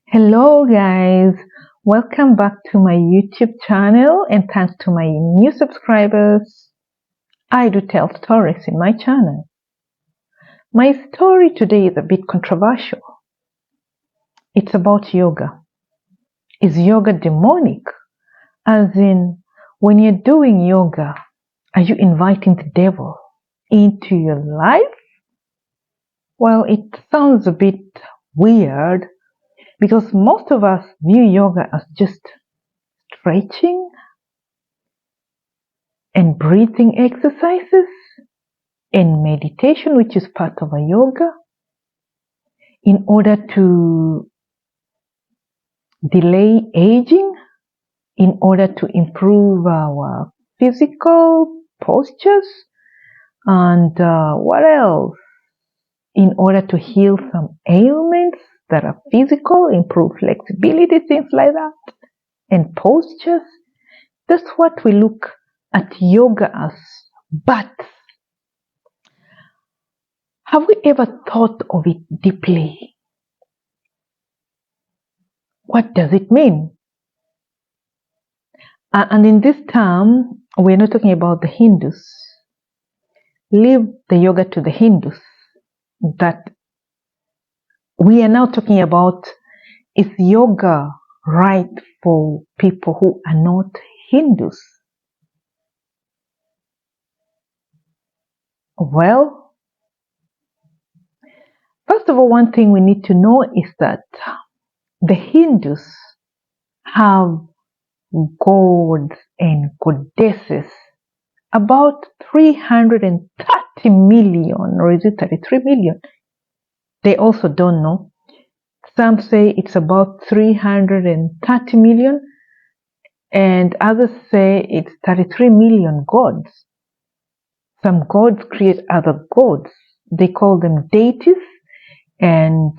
Hello guys, welcome back to my YouTube channel and thanks to my new subscribers. I do tell stories in my channel. My story today is a bit controversial. It's about yoga. Is yoga demonic? As in, when you're doing yoga, are you inviting the devil into your life? Well, it sounds a bit weird because most of us view yoga as just stretching and breathing exercises and meditation, which is part of a yoga, in order to delay aging, in order to improve our physical postures, and what else? In order to heal some ailments that are physical, improve flexibility, things like that, and postures. That's what we look at yoga as. But have we ever thought of it deeply? What does it mean? And in this term, we're not talking about the Hindus. Leave the yoga to the Hindus. That we are now talking about, is yoga right for people who are not Hindus? Well, first of all, one thing we need to know is that the Hindus have gods and goddesses about 330 million, or is it 33 million? They also don't know. Some say it's about 330 million, and others say it's 33 million gods. Some gods create other gods. They call them deities, and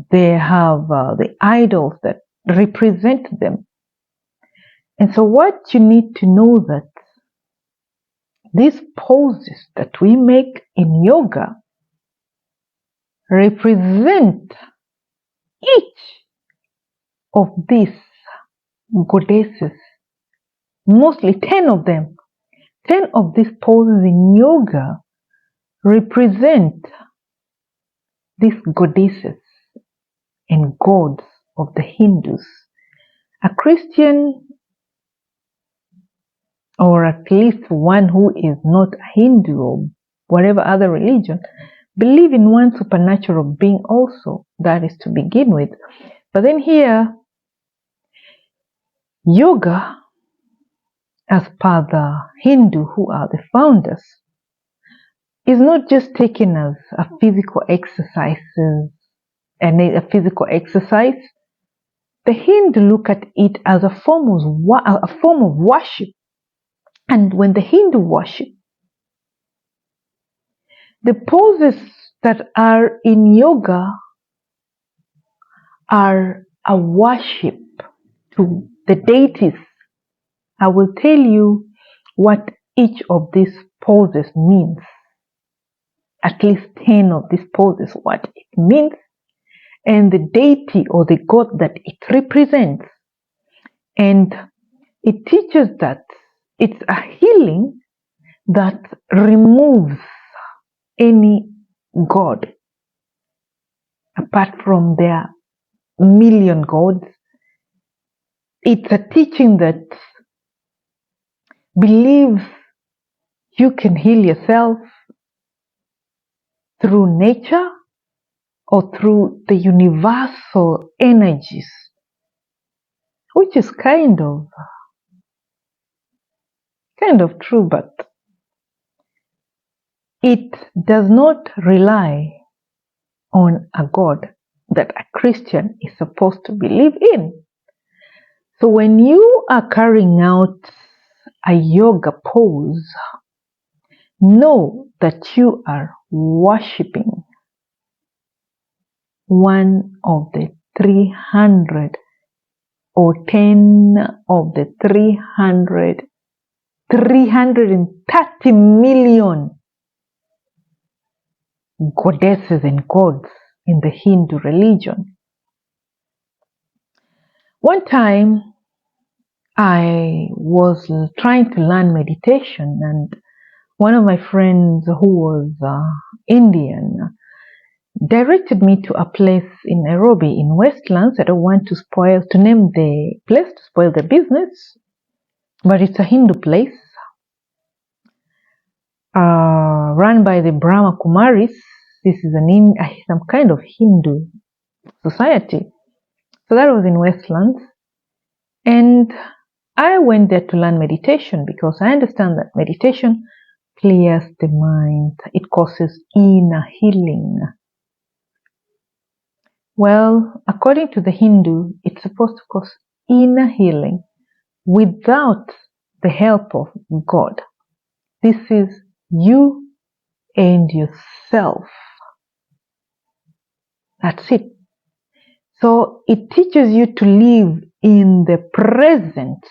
they have the idols that represent them. And so what you need to know that these poses that we make in yoga represent each of these goddesses, mostly 10 of them. 10 of these poses in yoga represent these goddesses and gods of the Hindus. A Christian, or at least one who is not a Hindu or whatever other religion, believe in one supernatural being also. That is to begin with. But then here, yoga, as per the Hindu, who are the founders, is not just taken as a physical exercise. The Hindu look at it as a form of worship. And when the Hindu worship, the poses that are in yoga are a worship to the deities. I will tell you what each of these poses means. At least 10 of these poses, what it means, and the deity or the god that it represents. And it teaches that it's a healing that removes any god. Apart from their million gods, it's a teaching that believes you can heal yourself through nature or through the universal energies, which is kind of true, but it does not rely on a God that a Christian is supposed to believe in. So when you are carrying out a yoga pose, know that you are worshipping one of the 300 or 10 of the 330 million goddesses and gods in the Hindu religion. One time I was trying to learn meditation, and one of my friends who was Indian directed me to a place in Nairobi in Westlands. I don't want to name the place to spoil the business, but it's a Hindu place run by the Brahma Kumaris. This is some kind of Hindu society. So that was in Westlands, and I went there to learn meditation because I understand that meditation clears the mind. It causes inner healing. Well, according to the Hindu, it's supposed to cause inner healing without the help of God. This is you and yourself. That's it. So it teaches you to live in the present.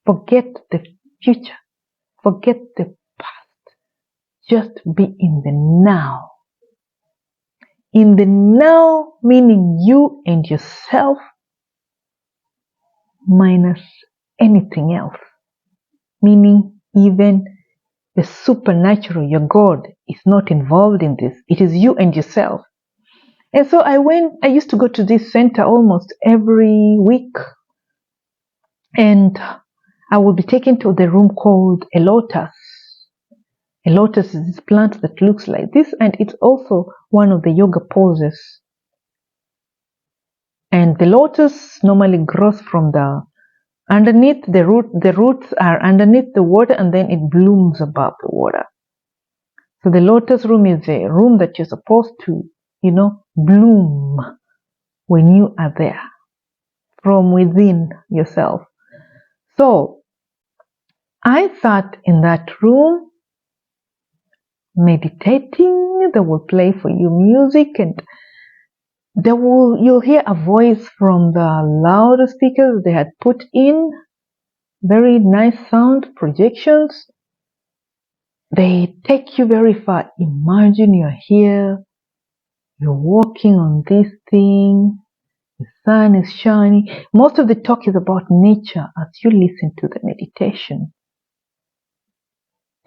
Forget the future. Forget the past. Just be in the now. In the now, meaning you and yourself minus anything else. Meaning even the supernatural, your God, is not involved in this. It is you and yourself. And so I used to go to this center almost every week, and I would be taken to the room called a lotus. A lotus is this plant that looks like this, and it's also one of the yoga poses. And the lotus normally grows from the underneath the root. The roots are underneath the water, and then it blooms above the water. So the lotus room is a room that you're supposed to, bloom when you are there from within yourself. So I sat in that room meditating. They will play for you music, and you'll hear a voice from the loudspeakers they had put in. Very nice sound projections. They take you very far. Imagine you're here, you're walking on this thing, the sun is shining. Most of the talk is about nature as you listen to the meditation,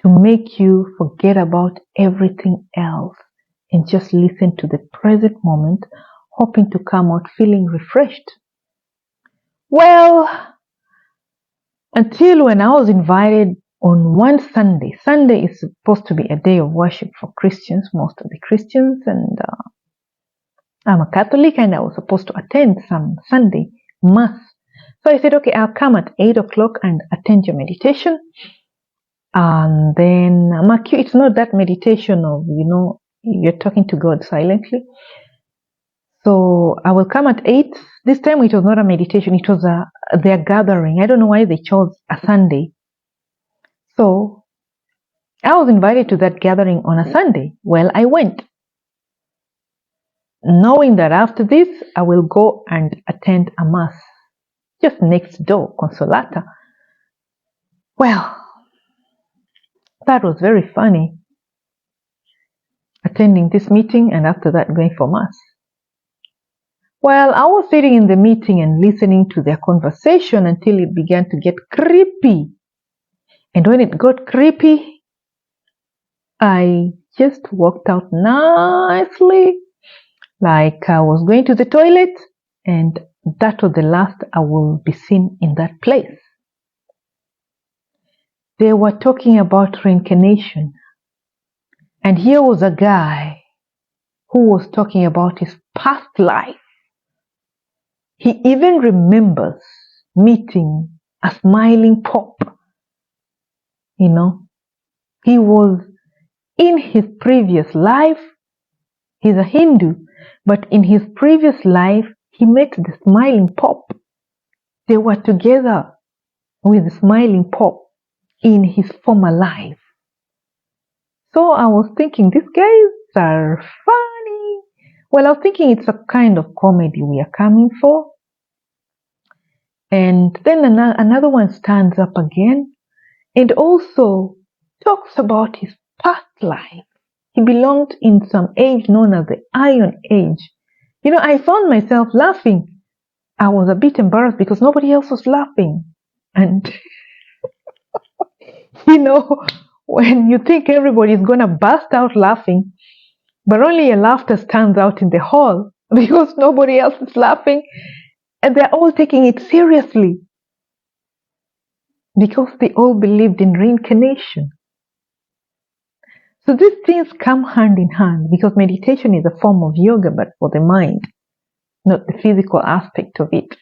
to make you forget about everything else and just listen to the present moment, hoping to come out feeling refreshed. Well, until when I was invited on one Sunday. Sunday is supposed to be a day of worship for Christians, most of the Christians, and I'm a Catholic, and I was supposed to attend some Sunday Mass. So I said, okay, I'll come at 8 o'clock and attend your meditation. And then, it's not that meditation of, you're talking to God silently. So I will come at 8. This time it was not a meditation, it was their gathering. I don't know why they chose a Sunday. So I was invited to that gathering on a Sunday. Well, I went, knowing that after this, I will go and attend a Mass just next door, Consolata. Well, that was very funny, attending this meeting and after that going for Mass. Well, I was sitting in the meeting and listening to their conversation until it began to get creepy. And when it got creepy, I just walked out nicely, like I was going to the toilet, and that was the last I will be seen in that place. They were talking about reincarnation, and here was a guy who was talking about his past life. He even remembers meeting a smiling Pope. He was in his previous life, he's a Hindu, but in his previous life, he met the smiling Pope. They were together with the smiling Pope in his former life. So I was thinking, these guys are funny. Well, I was thinking it's a kind of comedy we are coming for. And then another one stands up again and also talks about his past life. He belonged in some age known as the Iron Age. I found myself laughing. I was a bit embarrassed because nobody else was laughing. And, you know, when you think everybody is going to burst out laughing, but only your laughter stands out in the hall because nobody else is laughing and they're all taking it seriously because they all believed in reincarnation. So these things come hand in hand because meditation is a form of yoga, but for the mind, not the physical aspect of it.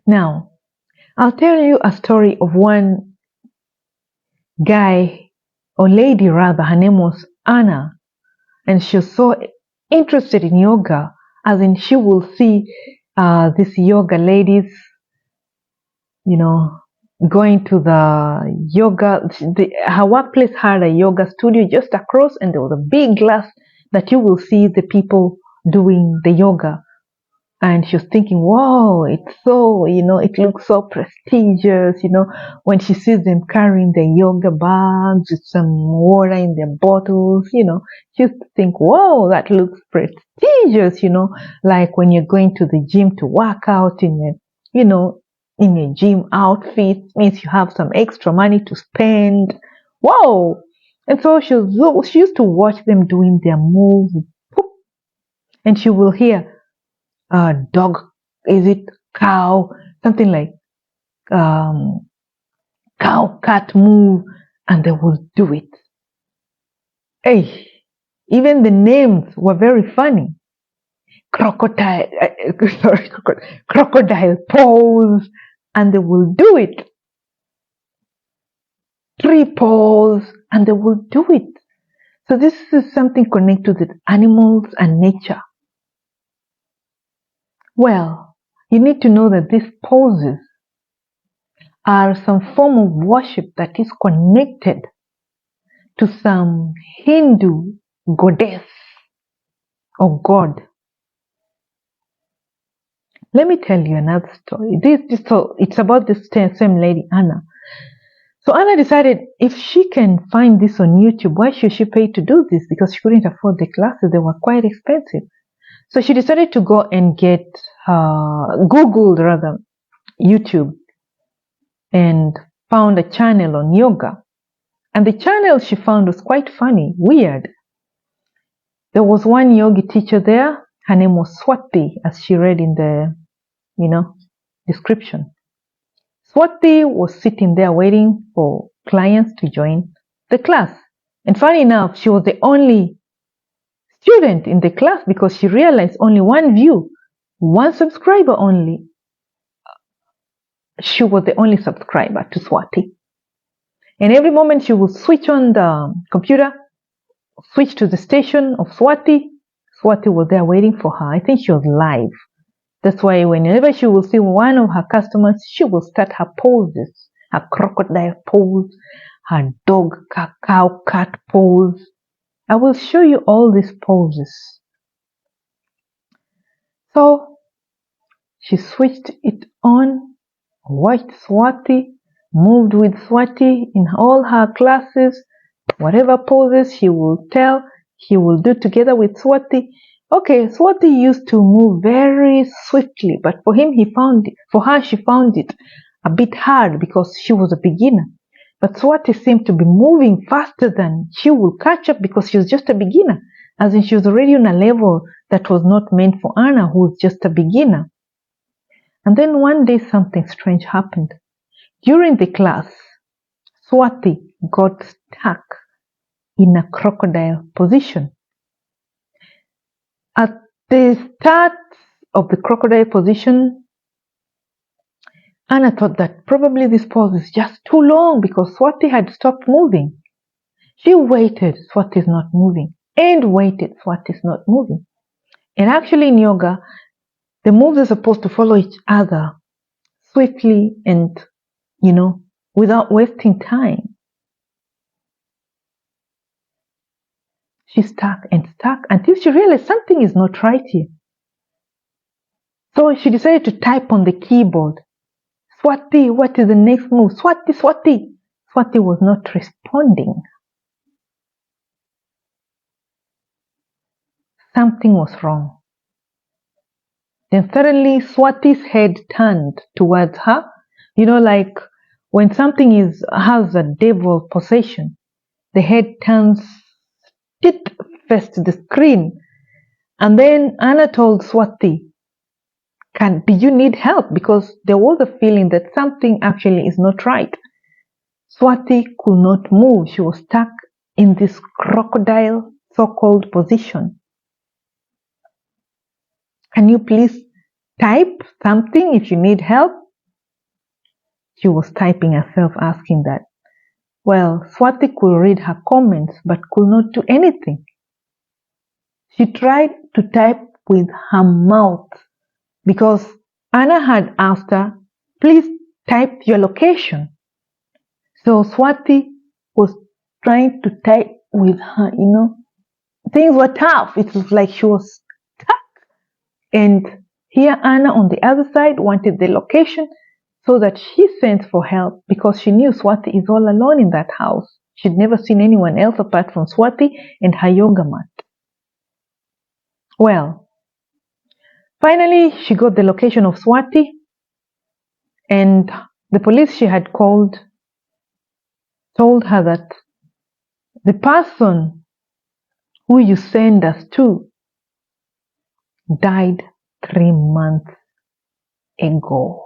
Now, I'll tell you a story of one guy, or lady rather, her name was Anna, and she was so interested in yoga, as in she will see these yoga ladies, you know, going to the yoga. Her workplace had a yoga studio just across, and there was a big glass that you will see the people doing the yoga. And she was thinking, wow, it's so, it looks so prestigious, when she sees them carrying their yoga bags with some water in their bottles, she used to think, wow, that looks prestigious, like when you're going to the gym to work out in a gym outfit, means you have some extra money to spend. Wow. And so she used to watch them doing their moves, and she will hear, dog, is it cow, something like cow, cat move, and they will do it. Hey, even the names were very funny. Crocodile, sorry, crocodile pose, and they will do it. Tree pose, and they will do it. So this is something connected with animals and nature. Well, you need to know that these poses are some form of worship that is connected to some Hindu goddess or god. Let me tell you another story. It's about this same lady, Anna. So Anna decided if she can find this on YouTube, why should she pay to do this? Because she couldn't afford the classes, they were quite expensive. So she decided to go and Googled rather, YouTube, and found a channel on yoga. And the channel she found was quite funny, weird. There was one yogi teacher there. Her name was Swati, as she read in the, description. Swati was sitting there waiting for clients to join the class. And funny enough, she was the only student in the class because she realized only one view, one subscriber only. She was the only subscriber to Swati. And every moment she would switch on the computer, switch to the station of Swati. Swati was there waiting for her. I think she was live. That's why whenever she will see one of her customers, she will start her poses, her crocodile pose, her dog, cow, cat pose. I will show you all these poses. So she switched it on, watched Swati, moved with Swati in all her classes. Whatever poses she will tell, he will do together with Swati. Okay, Swati used to move very swiftly, but for her, she found it a bit hard because she was a beginner. But Swati seemed to be moving faster than she would catch up because she was just a beginner, as in she was already on a level that was not meant for Anna, who was just a beginner. And then one day something strange happened. During the class, Swati got stuck in a crocodile position. At the start of the crocodile position, Anna thought that probably this pose is just too long because Swati had stopped moving. She waited, Swati is not moving, and waited, Swati is not moving. And actually in yoga, the moves are supposed to follow each other swiftly and, without wasting time. She stuck and stuck until she realized something is not right here. So she decided to type on the keyboard, Swati, what is the next move? Swati, Swati. Swati was not responding. Something was wrong. Then suddenly Swati's head turned towards her. Like when something has a devil possession, the head turns tit face to the screen. And then Anna told Swati, do you need help? Because there was a feeling that something actually is not right. Swati could not move. She was stuck in this crocodile so-called position. Can you please type something if you need help? She was typing herself, asking that. Well, Swati could read her comments but could not do anything. She tried to type with her mouth because Anna had asked her, please type your location. So Swati was trying to type with her, things were tough. It was like she was stuck. And here Anna on the other side wanted the location so that she sent for help because she knew Swati is all alone in that house. She'd never seen anyone else apart from Swati and her yoga mat. Well, finally she got the location of Swati, and the police she had called told her that the person who you send us to died 3 months ago.